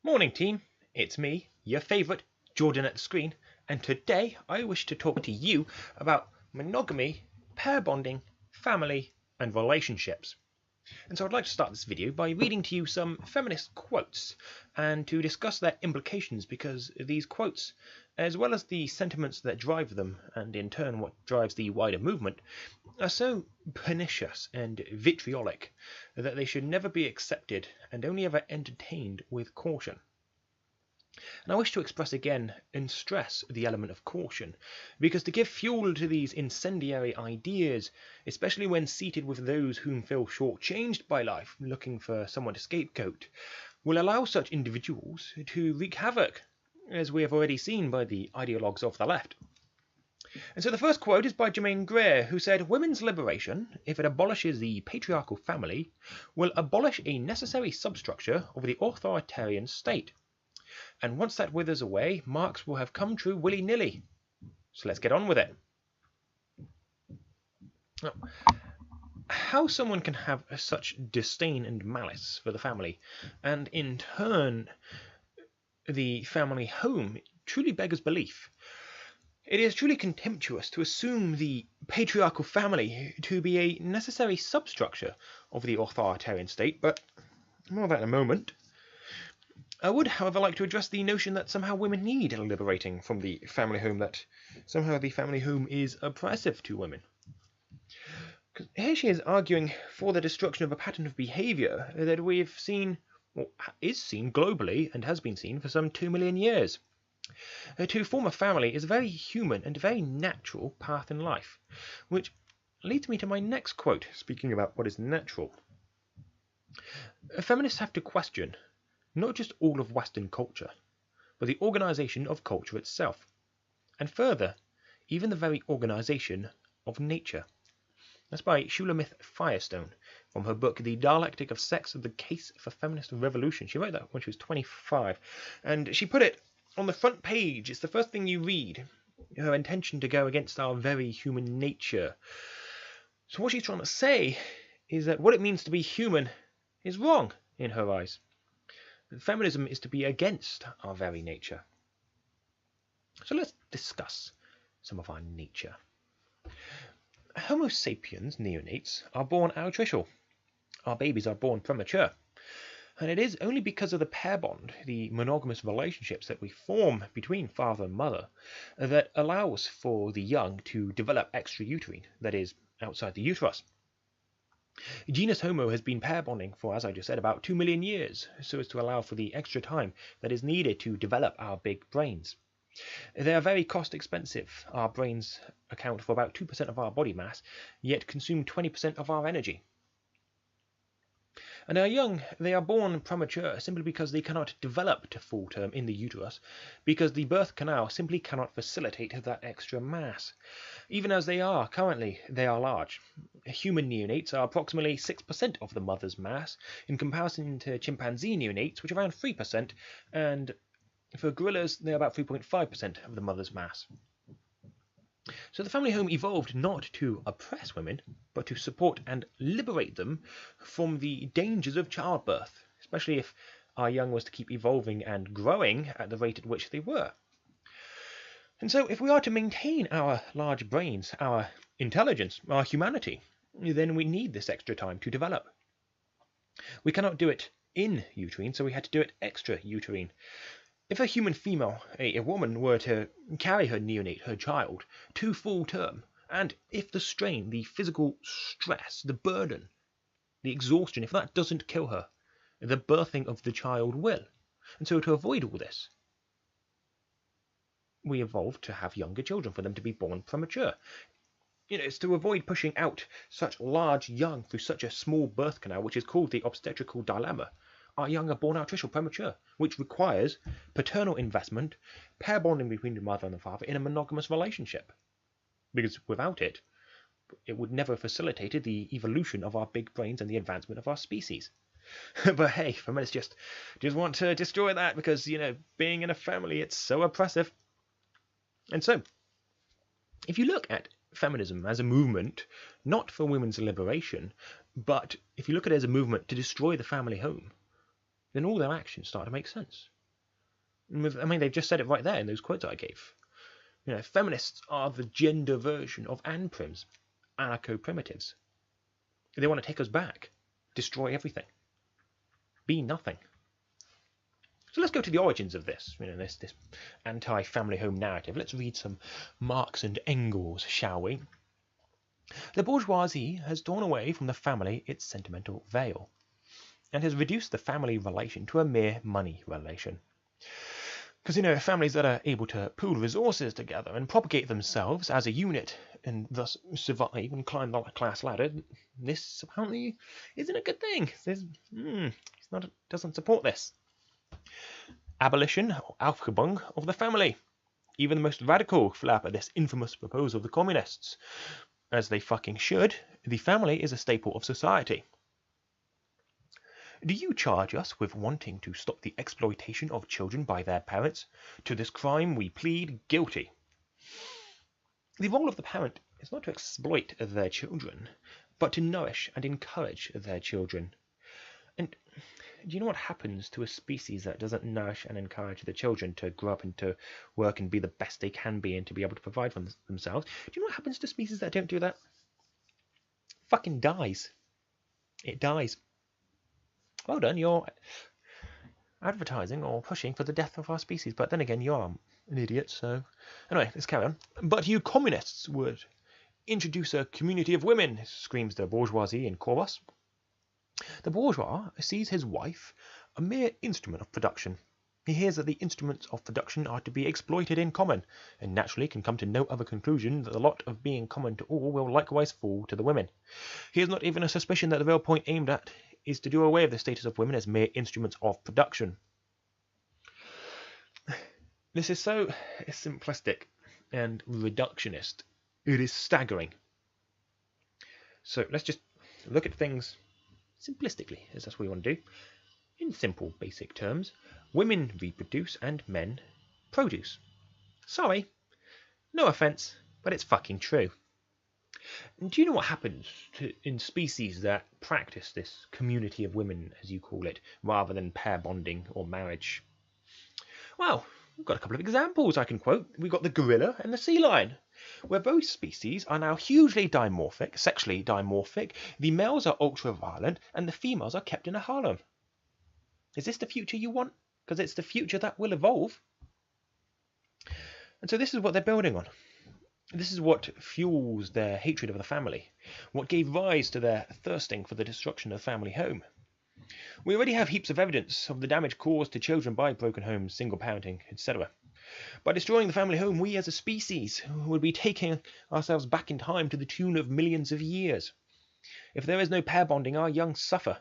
Morning team, it's me, your favourite, Jordan at the screen, and today I wish to talk to you about monogamy, pair bonding, family and relationships. And so I'd like to start this video by reading to you some feminist quotes and to discuss their implications, because these quotes, as well as the sentiments that drive them and in turn what drives the wider movement, are so pernicious and vitriolic that they should never be accepted and only ever entertained with caution. And I wish to express again and stress the element of caution, because to give fuel to these incendiary ideas, especially when seated with those whom feel shortchanged by life looking for someone to scapegoat, will allow such individuals to wreak havoc, as we have already seen by the ideologues of the left. And so the first quote is by Germaine Greer, who said, "Women's liberation, if it abolishes the patriarchal family, will abolish a necessary substructure of the authoritarian state. And once that withers away, Marx will have come true willy-nilly. So let's get on with it." Now, how someone can have such disdain and malice for the family, and in turn the family home, truly beggars belief. It is truly contemptuous to assume the patriarchal family to be a necessary substructure of the authoritarian state, but more of that in a moment. I would, however, like to address the notion that somehow women need liberating from the family home, that somehow the family home is oppressive to women. Here she is arguing for the destruction of a pattern of behaviour that we've seen, or is seen globally, and has been seen for some 2 million years. To form a family is a very human and very natural path in life, which leads me to my next quote, speaking about what is natural. Feminists have to question not just all of Western culture, but the organisation of culture itself, and further, even the very organisation of nature. That's by Shulamith Firestone, from her book The Dialectic of Sex: The Case for Feminist Revolution. She wrote that when she was 25, and she put it on the front page. It's the first thing you read, her intention to go against our very human nature. So what she's trying to say is that what it means to be human is wrong in her eyes. Feminism is to be against our very nature. So let's discuss some of our nature. Homo sapiens neonates are born altricial. Our babies are born premature. And it is only because of the pair bond, the monogamous relationships that we form between father and mother, that allows for the young to develop extrauterine, that is, outside the uterus. Genus Homo has been pair bonding for, as I just said, about 2 million years, so as to allow for the extra time that is needed to develop our big brains. They are very cost expensive. Our brains account for about 2% of our body mass, yet consume 20% of our energy. And our young, they are born premature simply because they cannot develop to full term in the uterus, because the birth canal simply cannot facilitate that extra mass. Even as they are currently, they are large. Human neonates are approximately 6% of the mother's mass, in comparison to chimpanzee neonates, which are around 3%, and for gorillas, they're about 3.5% of the mother's mass. So the family home evolved not to oppress women, but to support and liberate them from the dangers of childbirth, especially if our young was to keep evolving and growing at the rate at which they were. And so if we are to maintain our large brains, our intelligence, our humanity, then we need this extra time to develop. We cannot do it in uterine, so we had to do it extra-uterine. If a human female, a woman, were to carry her neonate, her child, to full term, and if the strain, the physical stress, the burden, the exhaustion, if that doesn't kill her, the birthing of the child will. And so to avoid all this, we evolved to have younger children, for them to be born premature. It's to avoid pushing out such large young through such a small birth canal, which is called the obstetrical dilemma. Our young are born altricial, premature, which requires paternal investment, pair bonding between the mother and the father in a monogamous relationship. Because without it, it would never have facilitated the evolution of our big brains and the advancement of our species. But hey, feminists just want to destroy that because, being in a family, it's so oppressive. And so, if you look at feminism as a movement, not for women's liberation, but if you look at it as a movement to destroy the family home, then all their actions start to make sense. I mean, they've just said it right there in those quotes I gave. You know, feminists are the gender version of anprims, anarcho-primitives. They want to take us back, destroy everything, be nothing. So let's go to the origins of this, this anti-family home narrative. Let's read some Marx and Engels, shall we? The bourgeoisie has torn away from the family its sentimental veil, and has reduced the family relation to a mere money relation. Because, families that are able to pool resources together and propagate themselves as a unit and thus survive and climb the class ladder, this apparently isn't a good thing. Doesn't support this. Abolition, or Aufhebung, of the family. Even the most radical flap at this infamous proposal of the communists. As they fucking should, the family is a staple of society. Do you charge us with wanting to stop the exploitation of children by their parents? To this crime we plead guilty. The role of the parent is not to exploit their children, but to nourish and encourage their children. And do you know what happens to a species that doesn't nourish and encourage the children to grow up and to work and be the best they can be and to be able to provide for themselves? Do you know what happens to species that don't do that? Fucking dies. It dies. Well done, you're advertising or pushing for the death of our species. But then again, you're an idiot, so... Anyway, let's carry on. But you communists would introduce a community of women, screams the bourgeoisie in chorus. The bourgeois sees his wife a mere instrument of production. He hears that the instruments of production are to be exploited in common, and naturally can come to no other conclusion that the lot of being common to all will likewise fall to the women. He has not even a suspicion that the real point aimed at is to do away with the status of women as mere instruments of production. This is so simplistic and reductionist. It is staggering. So let's just look at things simplistically, as that's what we want to do. In simple, basic terms, women reproduce and men produce. Sorry, no offense, but it's fucking true. And do you know what happens in species that practice this community of women, as you call it, rather than pair bonding or marriage? Well, we've got a couple of examples I can quote. We've got the gorilla and the sea lion, where both species are now hugely dimorphic, sexually dimorphic. The males are ultra-violent and the females are kept in a harem. Is this the future you want? Because it's the future that will evolve. And so this is what they're building on. This is what fuels their hatred of the family, what gave rise to their thirsting for the destruction of the family home. We already have heaps of evidence of the damage caused to children by broken homes, single parenting, etc. By destroying the family home, we as a species would be taking ourselves back in time to the tune of millions of years. If there is no pair bonding, our young suffer.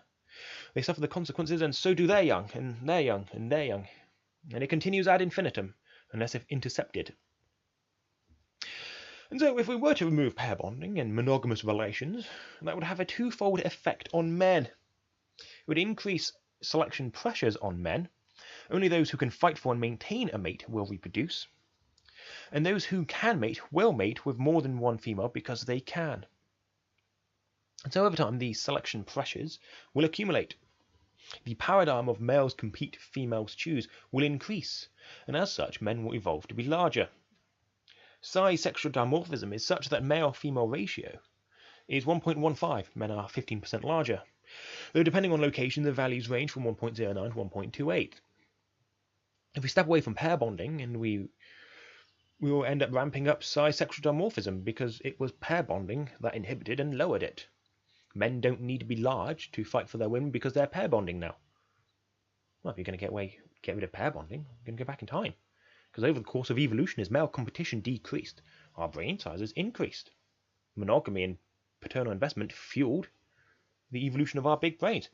They suffer the consequences, and so do their young, and their young, and their young. And it continues ad infinitum, unless if intercepted. And so if we were to remove pair bonding and monogamous relations, that would have a twofold effect on men. It would increase selection pressures on men. Only those who can fight for and maintain a mate will reproduce. And those who can mate will mate with more than one female because they can. And so over time, these selection pressures will accumulate. The paradigm of males compete, females choose will increase, and as such, men will evolve to be larger. Size sexual dimorphism is such that male-female ratio is 1.15. Men are 15% larger, though depending on location, the values range from 1.09 to 1.28. If we step away from pair bonding, and we will end up ramping up size sexual dimorphism because it was pair bonding that inhibited and lowered it. Men don't need to be large to fight for their women because they're pair bonding now. Well, if you're going to get rid of pair bonding, you're going to go back in time. Because over the course of evolution, as male competition decreased, our brain sizes increased. Monogamy and paternal investment fueled the evolution of our big brains.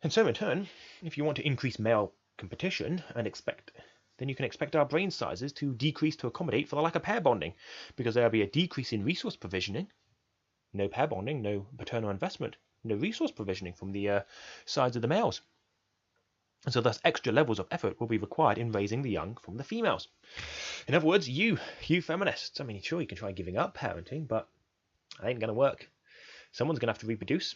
And so in turn, if you want to increase male competition then you can expect our brain sizes to decrease to accommodate for the lack of pair bonding, because there will be a decrease in resource provisioning. No pair bonding, no paternal investment, no resource provisioning from the sides of the males. And so thus extra levels of effort will be required in raising the young from the females. In other words, you feminists, I mean, sure, you can try giving up parenting, but it ain't going to work. Someone's going to have to reproduce.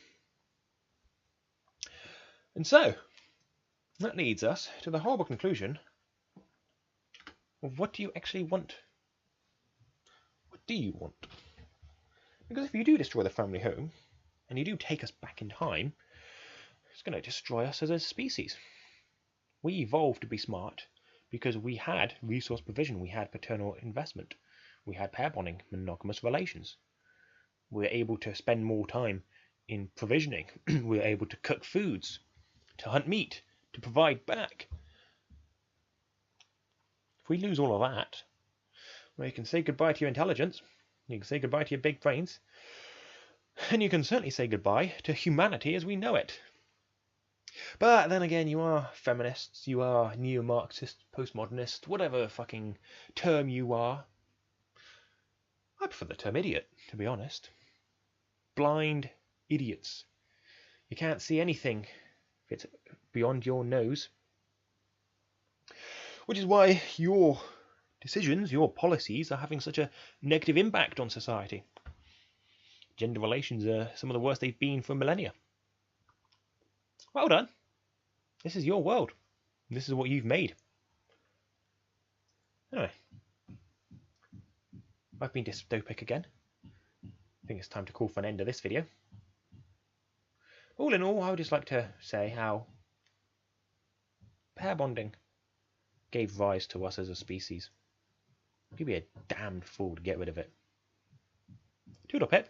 And so, that leads us to the horrible conclusion Well, what do you actually want? What do you want? Because if you do destroy the family home, and you do take us back in time, it's going to destroy us as a species. We evolved to be smart because we had resource provision, we had paternal investment, we had pair bonding, monogamous relations. We were able to spend more time in provisioning. We were able to cook foods, to hunt meat, to provide back. If we lose all of that, well, you can say goodbye to your intelligence, you can say goodbye to your big brains, and you can certainly say goodbye to humanity as we know it. But then again, you are feminists, you are neo-Marxist, postmodernist, whatever fucking term you are. I prefer the term idiot, to be honest. Blind idiots. You can't see anything if it's beyond your nose. Which is why your decisions, your policies are having such a negative impact on society. Gender relations are some of the worst they've been for millennia. Well done. This is your world. This is what you've made. Anyway, I've been dystopic again. I think it's time to call for an end of this video. All in all, I would just like to say how pair bonding gave rise to us as a species. You'd be a damned fool to get rid of it. Toodle pip.